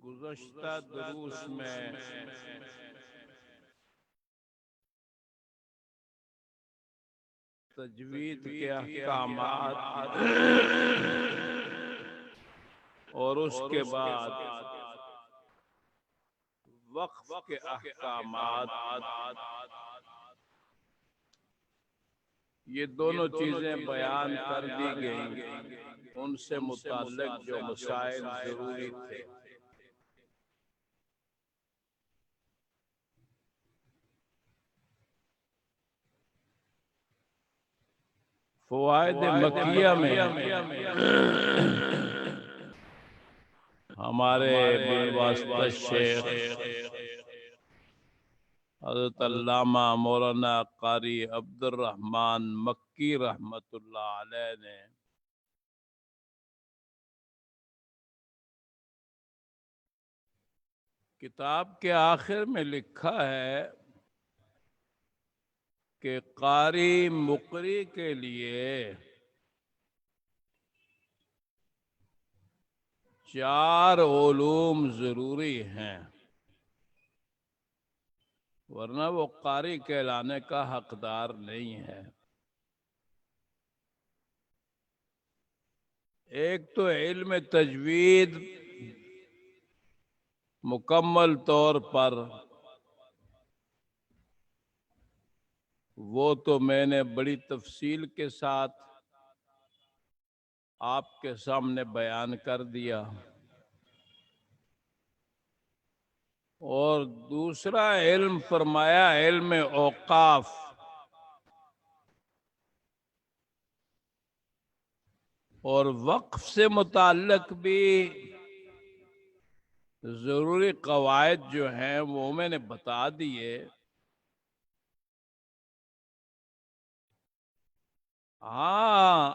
گزشتہ دروس میں تجوید کے احکامات اور اس کے بعد وقف کے احکامات، یہ دونوں چیزیں بیان کر دی گئیں۔ ان سے متعلق جو مسائل ضروری تھے، فوائد مکیہ میں ہمارے بالواسطہ شیخ حضرت علامہ مولانا قاری عبد الرحمن مکی رحمت اللہ علیہ نے کتاب کے آخر میں لکھا ہے کہ قاری مقری کے لیے 4 علوم ضروری ہیں، ورنہ وہ قاری کہلانے کا حقدار نہیں ہے۔ ایک تو علم تجوید مکمل طور پر، وہ تو میں نے بڑی تفصیل کے ساتھ آپ کے سامنے بیان کر دیا، اور دوسرا علم فرمایا علم اوقاف، اور وقف سے متعلق بھی ضروری قواعد جو ہیں وہ میں نے بتا دیے۔ ہاں،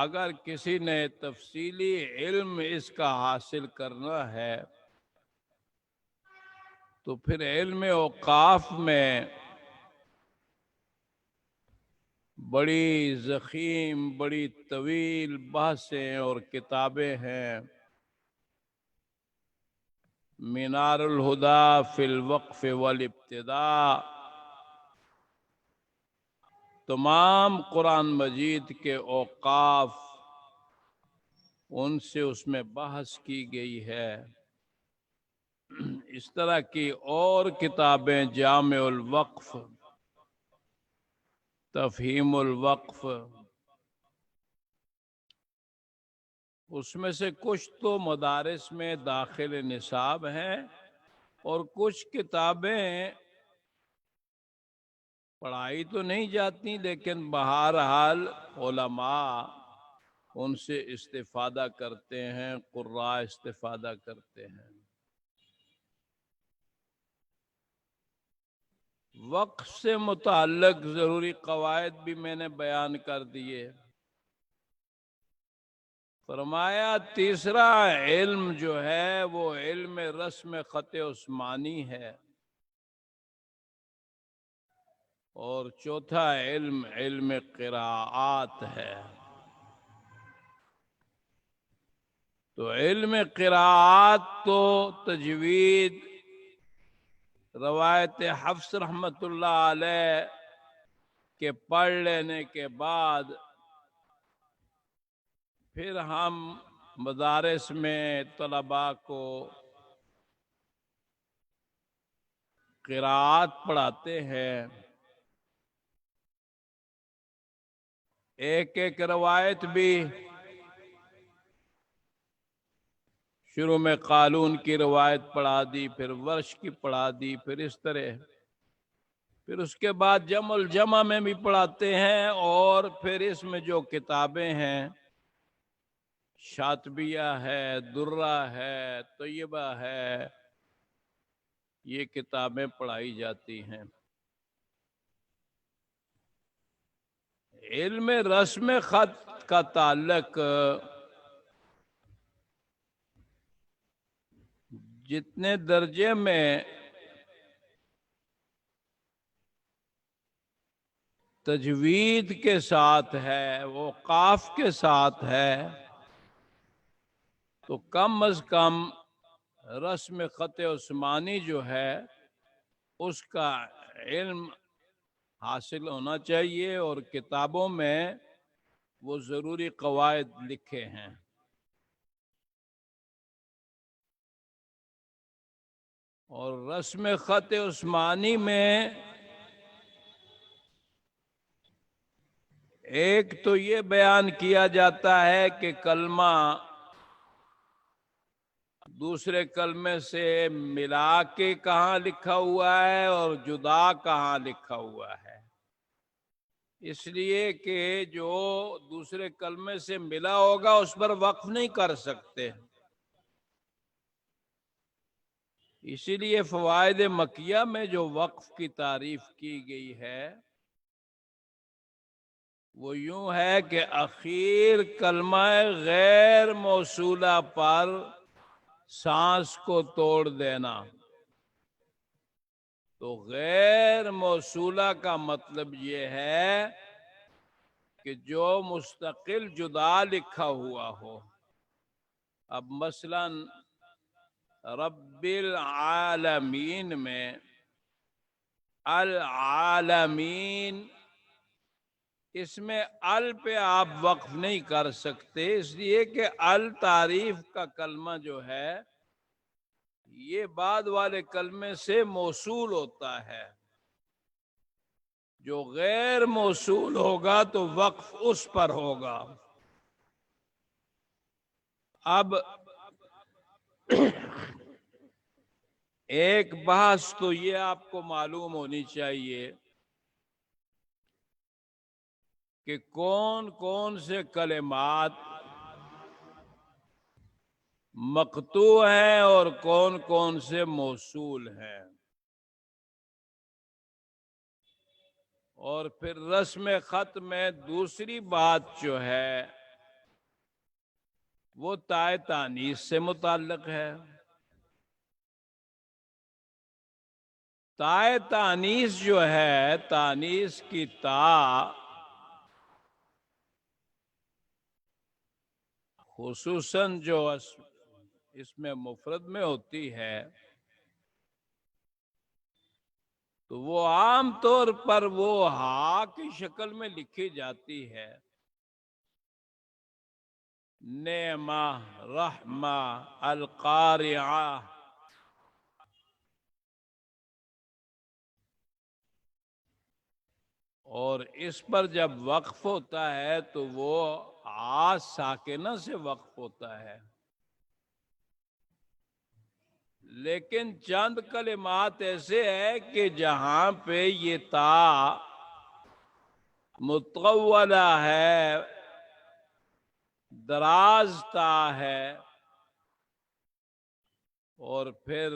اگر کسی نے تفصیلی علم اس کا حاصل کرنا ہے تو پھر علم اوقاف میں بڑی ضخیم، بڑی طویل بحثیں اور کتابیں ہیں۔ مینار الہدی فی الوقف والابتداء، تمام قرآن مجید کے اوقاف، ان سے اس میں بحث کی گئی ہے۔ اس طرح کی اور کتابیں جامع الوقف، تفہیم الوقف، اس میں سے کچھ تو مدارس میں داخل نصاب ہیں اور کچھ کتابیں پڑھائی تو نہیں جاتی، لیکن بہرحال علماء ان سے استفادہ کرتے ہیں، قراء استفادہ کرتے ہیں۔ وقف سے متعلق ضروری قواعد بھی میں نے بیان کر دیے۔ فرمایا تیسرا علم جو ہے وہ علم رسم خط عثمانی ہے، اور چوتھا علم علم قراءات ہے۔ تو علم قراءات تو تجوید، روایت حفص رحمت اللہ علیہ کے پڑھ لینے کے بعد پھر ہم مدارس میں طلباء کو قراءات پڑھاتے ہیں۔ ایک ایک روایت بھی، شروع میں قالون کی روایت پڑھا دی، پھر ورش کی پڑھا دی، پھر اس طرح، پھر اس کے بعد جمع الجمع میں بھی پڑھاتے ہیں، اور پھر اس میں جو کتابیں ہیں، شاطبیہ ہے، درہ ہے، طیبہ ہے، یہ کتابیں پڑھائی جاتی ہیں۔ علم رسم خط کا تعلق جتنے درجے میں تجوید کے ساتھ ہے، وہ قاف کے ساتھ ہے، تو کم از کم رسم خط عثمانی جو ہے اس کا علم حاصل ہونا چاہیے، اور کتابوں میں وہ ضروری قواعد لکھے ہیں۔ اور رسم خط عثمانی میں ایک تو یہ بیان کیا جاتا ہے کہ کلمہ دوسرے کلمے سے ملا کے کہاں لکھا ہوا ہے اور جدا کہاں لکھا ہوا ہے، اس لیے کہ جو دوسرے کلمے سے ملا ہوگا اس پر وقف نہیں کر سکتے۔ اسی لیے فوائد مکیہ میں جو وقف کی تعریف کی گئی ہے وہ یوں ہے کہ اخیر کلمہ غیر موصولہ پر سانس کو توڑ دینا۔ تو غیر موصولہ کا مطلب یہ ہے کہ جو مستقل جدا لکھا ہوا ہو۔ اب مثلا رب العالمین میں العالمین، اس میں ال پہ آپ وقف نہیں کر سکتے، اس لیے کہ ال تعریف کا کلمہ جو ہے یہ بعد والے کلمے سے موصول ہوتا ہے۔ جو غیر موصول ہوگا تو وقف اس پر ہوگا۔ اب ایک بحث تو یہ آپ کو معلوم ہونی چاہیے کہ کون کون سے کلمات مقطوع ہیں اور کون کون سے موصول ہیں، اور پھر رسم خط میں دوسری بات جو ہے وہ تائے تانیث سے متعلق ہے۔ تائے تانیث جو ہے، تانیث کی تا خصوصاً جو اس میں مفرد میں ہوتی ہے تو وہ عام طور پر وہ ہا کی شکل میں لکھی جاتی ہے۔ نعمہ، رحمہ، القارعہ، اور اس پر جب وقف ہوتا ہے تو وہ آ ساکنہ سے وقف ہوتا ہے۔ لیکن چند کلمات ایسے ہیں کہ جہاں پہ یہ تا متقولہ ہے، دراز تا ہے، اور پھر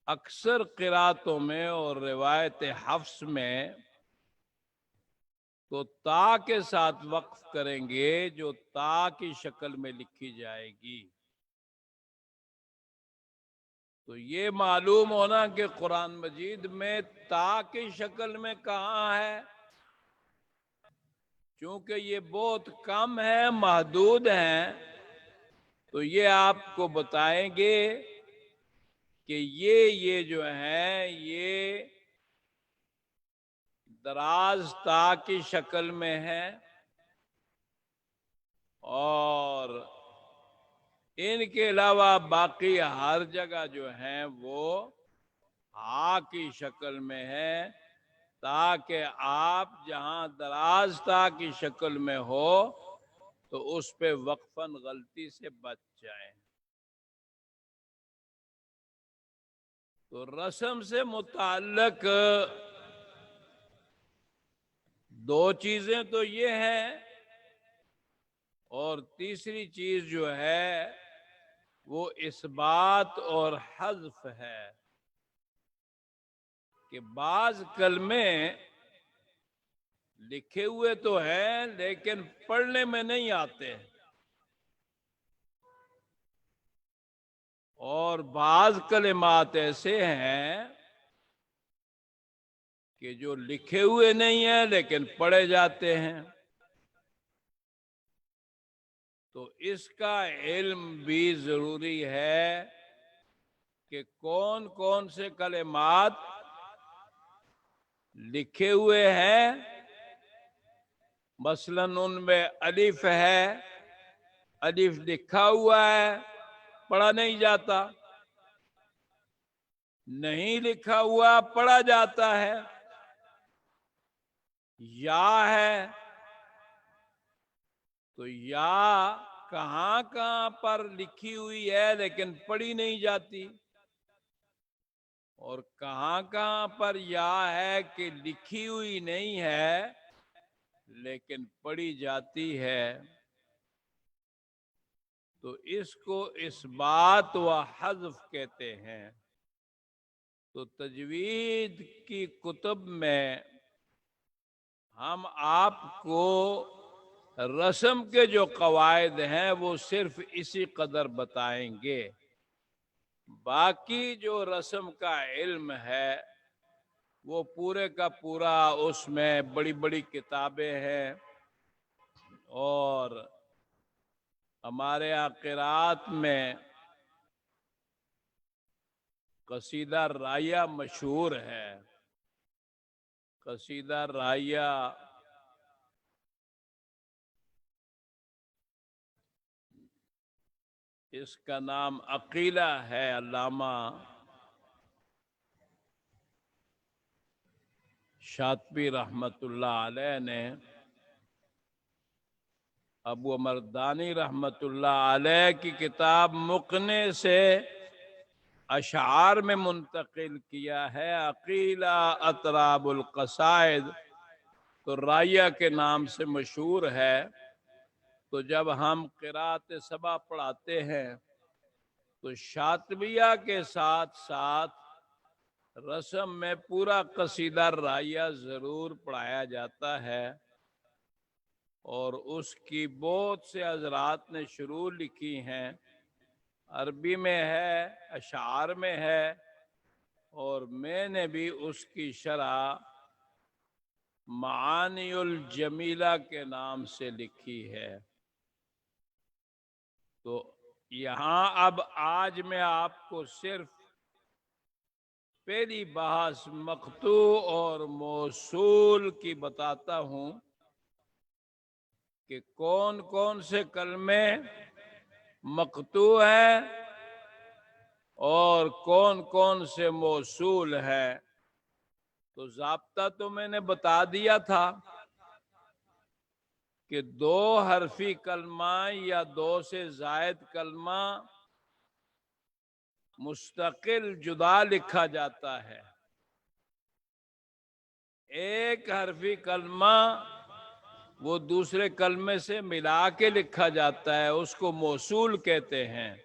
اکثر قراتوں میں اور روایت حفص میں تو تا کے ساتھ وقف کریں گے جو تا کی شکل میں لکھی جائے گی۔ تو یہ معلوم ہونا کہ قرآن مجید میں تا کی شکل میں کہاں ہے، چونکہ یہ بہت کم ہے، محدود ہیں، تو یہ آپ کو بتائیں گے کہ یہ جو ہے یہ دراز تا کی شکل میں ہے، اور ان کے علاوہ باقی ہر جگہ جو ہیں وہ ہا کی شکل میں ہے، تاکہ آپ جہاں دراز تا کی شکل میں ہو تو اس پہ وقفاً غلطی سے بچ جائیں۔ تو رسم سے متعلق دو چیزیں تو یہ ہیں، اور تیسری چیز جو ہے وہ اثبات اور حذف ہے کہ بعض کلمے لکھے ہوئے تو ہیں لیکن پڑھنے میں نہیں آتے، اور بعض کلمات ایسے ہیں کہ جو لکھے ہوئے نہیں ہیں لیکن پڑھے جاتے ہیں۔ تو اس کا علم بھی ضروری ہے کہ کون کون سے کلمات لکھے ہوئے ہیں. مثلاً ان میں الف ہے، الف لکھا ہوا ہے، پڑھا نہیں جاتا. نہیں لکھا ہوا، پڑھا جاتا ہے. یا ہے تو یا کہاں کہاں پر لکھی ہوئی ہے لیکن پڑھی نہیں جاتی، اور کہاں کہاں پر یا ہے کہ لکھی ہوئی نہیں ہے لیکن پڑھی جاتی ہے. تو اس کو اثبات و حذف کہتے ہیں. تو تجوید کی کتب میں ہم آپ کو رسم کے جو قواعد ہیں وہ صرف اسی قدر بتائیں گے. باقی جو رسم کا علم ہے وہ پورے کا پورا اس میں بڑی بڑی کتابیں ہیں. اور ہمارے یہاں قرات میں قصیدہ رائیہ مشہور ہے. قصیدہ رائیہ اس کا نام عقیلہ ہے. علامہ شاطبی رحمت اللہ علیہ نے ابو مردانی رحمت اللہ علیہ کی کتاب مقنے سے اشعار میں منتقل کیا ہے. عقیلہ اطراب القصائد تو رائیہ کے نام سے مشہور ہے. تو جب ہم قرات سبع پڑھاتے ہیں تو شاطبیہ کے ساتھ ساتھ رسم میں پورا قصیدہ رائیہ ضرور پڑھایا جاتا ہے. اور اس کی بہت سے حضرات نے شروح لکھی ہیں. عربی میں ہے، اشعار میں ہے، اور میں نے بھی اس کی شرح معانی الجمیلہ کے نام سے لکھی ہے. تو یہاں اب آج میں آپ کو صرف پہلی بحث مقطوع اور موصول کی بتاتا ہوں کہ کون کون سے کلمے مقطوع ہیں اور کون کون سے موصول ہیں. تو ضابطہ تو میں نے بتا دیا تھا کہ 2 حرفی کلمہ یا 2 سے زائد کلمہ مستقل جدا لکھا جاتا ہے. 1 حرفی کلمہ وہ دوسرے کلمے سے ملا کے لکھا جاتا ہے، اس کو موصول کہتے ہیں.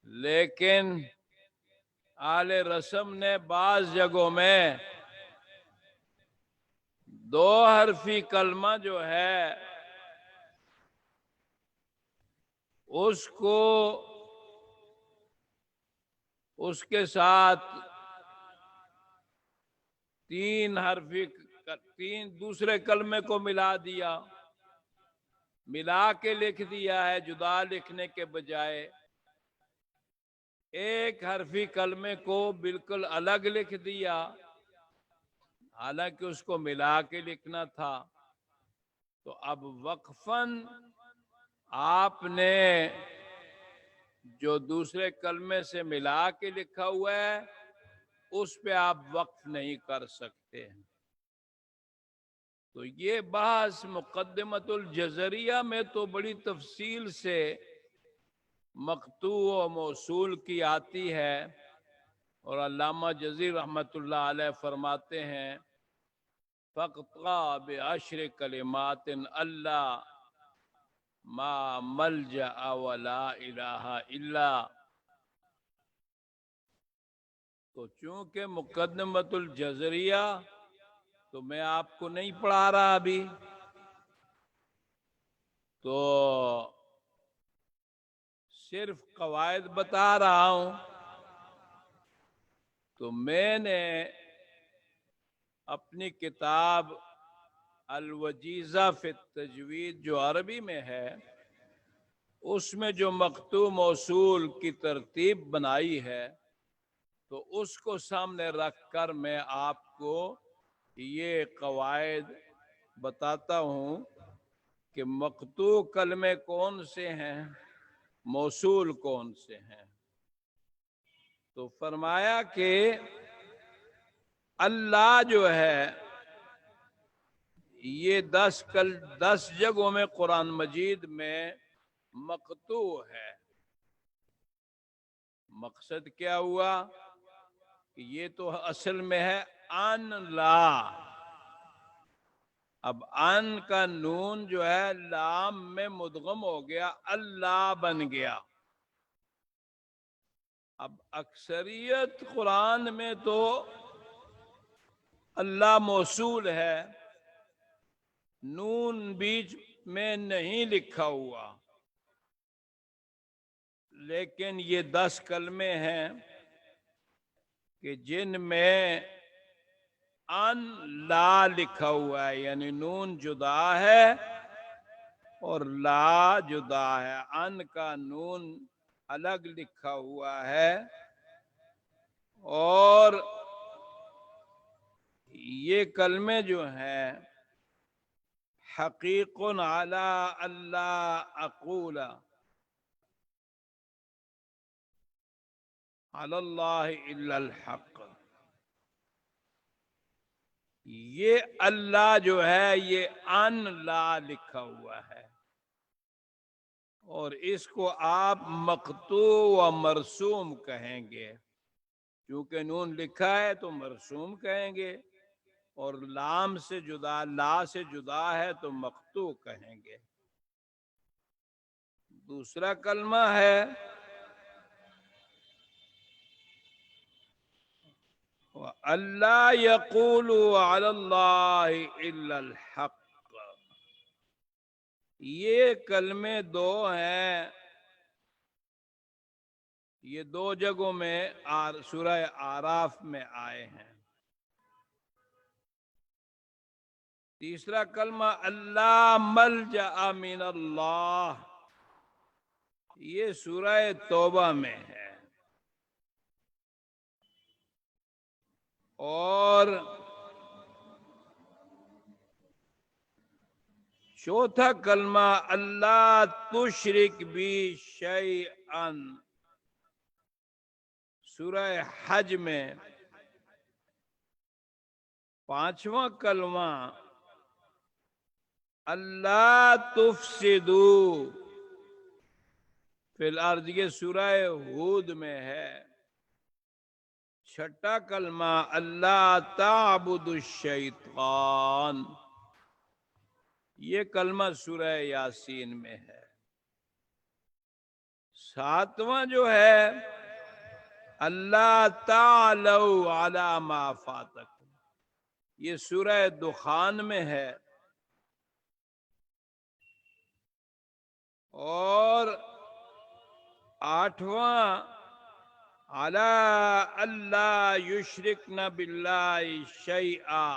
لیکن اہل رسم نے بعض جگہوں میں 2 حرفی کلمہ جو ہے اس کو اس کے ساتھ 3 دوسرے کلمے کو ملا دیا، ملا کے لکھ دیا ہے جدا لکھنے کے بجائے. 1 حرفی کلمے کو بالکل الگ لکھ دیا حالانکہ اس کو ملا کے لکھنا تھا. تو اب وقفاً آپ نے جو دوسرے کلمے سے ملا کے لکھا ہوا ہے اس پہ آپ وقف نہیں کر سکتے. تو یہ بحث مقدمۃ الجزریہ میں تو بڑی تفصیل سے مقطوع و موصول کی آتی ہے. اور علامہ جزیر رحمت اللہ علیہ فرماتے ہیں فَقْطَعَ بِعَشْرِ كَلِمَاتٍ اللہ ما ملجأ ولا الہ الا. تو چونکہ مقدمۃ الجزریہ تو میں آپ کو نہیں پڑھا رہا ابھی، تو صرف قواعد بتا رہا ہوں. تو میں نے اپنی کتاب الوجیزہ فی التجوید جو عربی میں ہے اس میں جو مقطوع موصول کی ترتیب بنائی ہے تو اس کو سامنے رکھ کر میں آپ کو یہ قواعد بتاتا ہوں کہ مقطوع کلمے کون سے ہیں، موصول کون سے ہیں۔ تو فرمایا کہ اللہ جو ہے یہ 10 جگہوں میں قرآن مجید میں مقطوع ہے۔ مقصد کیا ہوا کہ یہ تو اصل میں ہے ان لا، اب ان کا نون جو ہے لام میں مدغم ہو گیا، اللہ بن گیا۔ اب اکثریت قرآن میں تو اللہ موصول ہے، نون بیچ میں نہیں لکھا ہوا، لیکن یہ 10 کلمے ہیں کہ جن میں ان لا لکھا ہوا ہے، یعنی نون جدا ہے اور لا جدا ہے، ان کا نون الگ لکھا ہوا ہے، اور یہ کلمے جو ہیں حقیق علی اللہ اقول علی اللہ الا الحق، یہ اللہ جو ہے یہ ان لا لکھا ہوا ہے، اور اس کو آپ مقطوع و مرسوم کہیں گے، کیونکہ نون لکھا ہے تو مرسوم کہیں گے، اور لام سے جدا، لا سے جدا ہے تو مقطوع کہیں گے۔ دوسرا کلمہ ہے اللہ یقول علی اللہ الا الحق، یہ کلمے دو ہیں، یہ 2 جگہوں میں سورہ اعراف میں آئے ہیں۔ تیسرا کلمہ اللہ ملجأ من اللہ، یہ سورہ توبہ میں ہے، اور چوتھا کلمہ اللہ تشرک بی شیئا، سورہ حج میں۔ پانچواں کلمہ اللہ تفسدوا فی الارض، یہ سورہ ہود میں ہے۔ چھٹا کلمہ اللہ تعبدوا الشیطان، یہ کلمہ سورہ یاسین میں ہے۔ ساتواں جو ہے اللہ تعالوا علی ما فاتکم، یہ سورہ دخان میں ہے۔ اور آٹھواں علی اللہ یشرکن باللہ شیئا،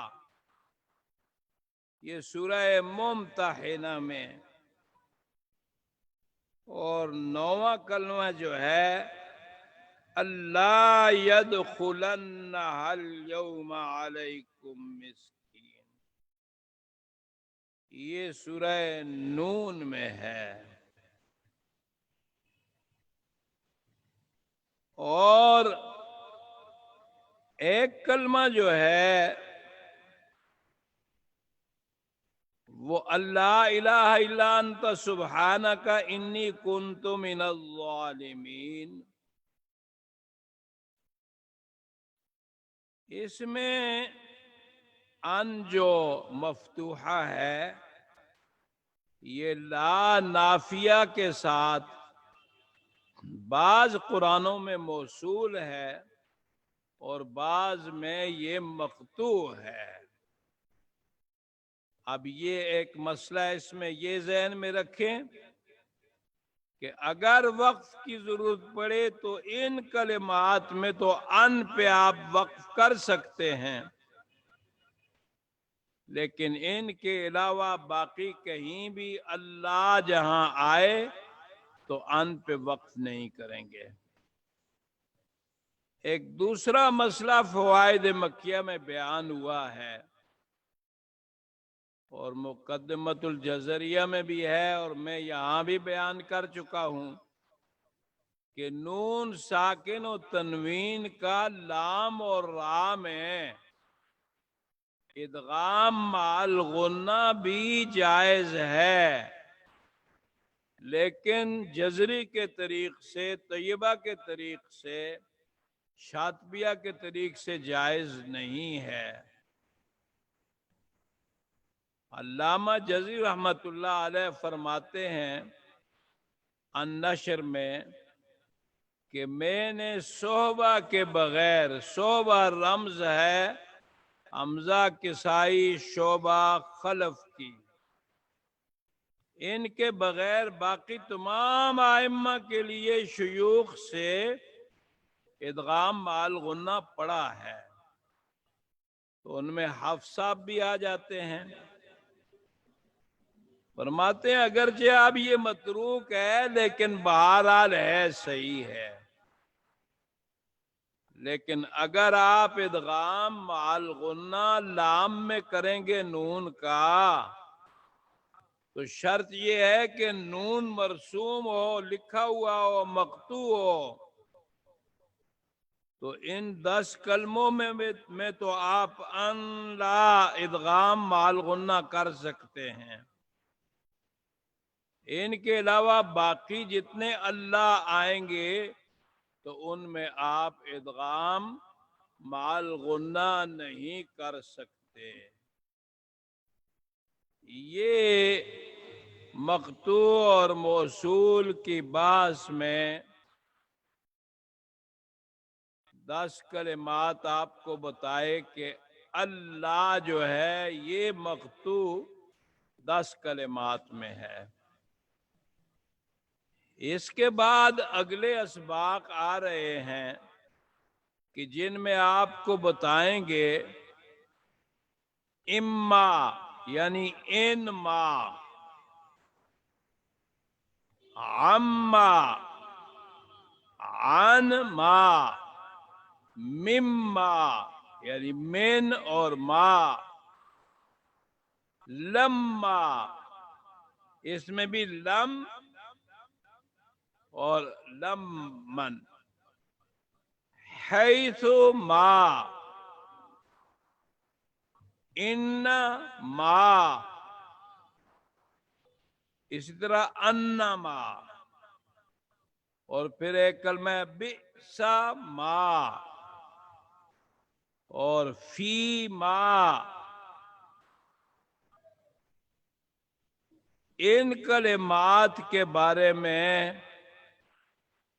یہ سورہ ممتحنہ میں۔ اور 9واں کلمہ جو ہے اللہ يدخلنها اليوم علیکم مسکین، یہ سورہ نون میں ہے۔ اور ایک کلمہ جو ہے وہ اللہ الہ الا انت سبحانک انی کنت من الظالمین، اس میں ان جو مفتوحہ ہے یہ لا نافیہ کے ساتھ بعض قرآنوں میں موصول ہے اور بعض میں یہ مقطوع ہے۔ اب یہ ایک مسئلہ اس میں یہ ذہن میں رکھیں کہ اگر وقف کی ضرورت پڑے تو ان کلمات میں تو ان پہ آپ وقف کر سکتے ہیں، لیکن ان کے علاوہ باقی کہیں بھی اللہ جہاں آئے تو ان پہ وقف نہیں کریں گے۔ ایک دوسرا مسئلہ فوائد مکیہ میں بیان ہوا ہے اور مقدمۃ الجزریہ میں بھی ہے، اور میں یہاں بھی بیان کر چکا ہوں کہ نون ساکن و تنوین کا لام اور را میں ادغام مع الغنہ بھی جائز ہے، لیکن جزری کے طریق سے، طیبہ کے طریق سے، شاطبیہ کے طریق سے جائز نہیں ہے۔ علامہ جزری رحمت اللہ علیہ فرماتے ہیں النشر میں کہ میں نے صحبہ کے بغیر، صحبہ رمز ہے حمزہ، کسائی، شعبہ، خلف کی، ان کے بغیر باقی تمام ائمہ کے لیے شیوخ سے ادغام مع الغنہ پڑا ہے، تو ان میں حفص صاحب بھی آ جاتے ہیں۔ فرماتے ہیں اگرچہ اب یہ متروک ہے لیکن بہرحال ہے، صحیح ہے، لیکن اگر آپ ادغام مع الغنہ لام میں کریں گے نون کا، تو شرط یہ ہے کہ نون مرسوم ہو، لکھا ہوا ہو، مقطوع ہو، تو ان 10 کلموں میں تو آپ ان لا ادغام مع الغنہ کر سکتے ہیں۔ ان کے علاوہ باقی جتنے اللہ آئیں گے تو ان میں آپ ادغام مع الغنہ نہیں کر سکتے۔ یہ مقطوع اور موصول کی بحث میں 10 کلمات آپ کو بتائے کہ اللہ جو ہے یہ مقطوع 10 کلمات میں ہے۔ اس کے بعد اگلے اسباق آ رہے ہیں کہ جن میں آپ کو بتائیں گے اما یعنی ان ما، عما، عن ما، مما یعنی من اور ما، لما، اس میں بھی لم اور لمن، حیث ما، ان ما، اسی طرح انما، اور پھر ایک کلمہ ہے بئس ما اور فی ما۔ ان کلمات کے بارے میں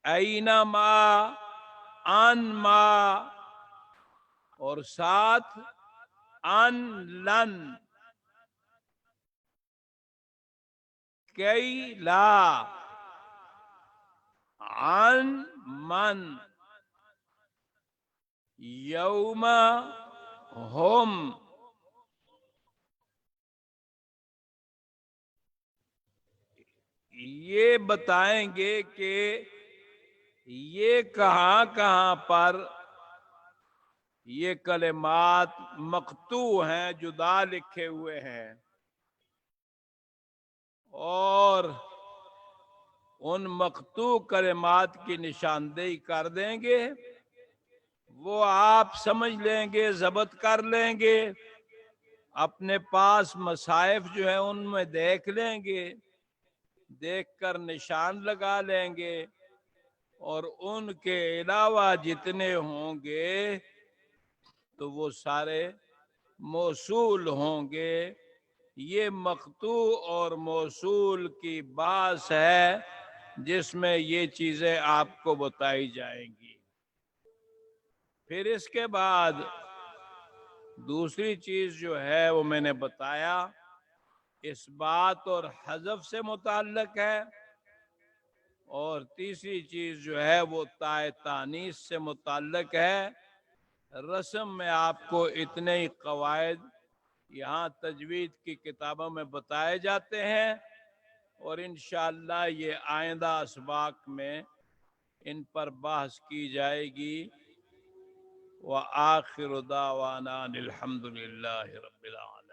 اینما، ان ما اور ساتھ ان لن، کی لا، عن من، یوم ہم، یہ بتائیں گے کہ یہ کہاں کہاں پر یہ کلمات مقطوع ہیں، جدا لکھے ہوئے ہیں، اور ان مقطوع کلمات کی نشاندہی کر دیں گے، وہ آپ سمجھ لیں گے، ضبط کر لیں گے، اپنے پاس مصاحف جو ہیں ان میں دیکھ لیں گے، دیکھ کر نشان لگا لیں گے، اور ان کے علاوہ جتنے ہوں گے تو وہ سارے موصول ہوں گے۔ یہ مقطوع اور موصول کی بحث ہے جس میں یہ چیزیں آپ کو بتائی جائیں گی۔ پھر اس کے بعد دوسری چیز جو ہے وہ میں نے بتایا اثبات اور حذف سے متعلق ہے، اور تیسری چیز جو ہے وہ تائے تانیث سے متعلق ہے۔ رسم میں آپ کو اتنے ہی قواعد یہاں تجوید کی کتابوں میں بتائے جاتے ہیں، اور انشاءاللہ یہ آئندہ اسباق میں ان پر بحث کی جائے گی۔ وآخر دعوانا الحمد للہ رب العالمین۔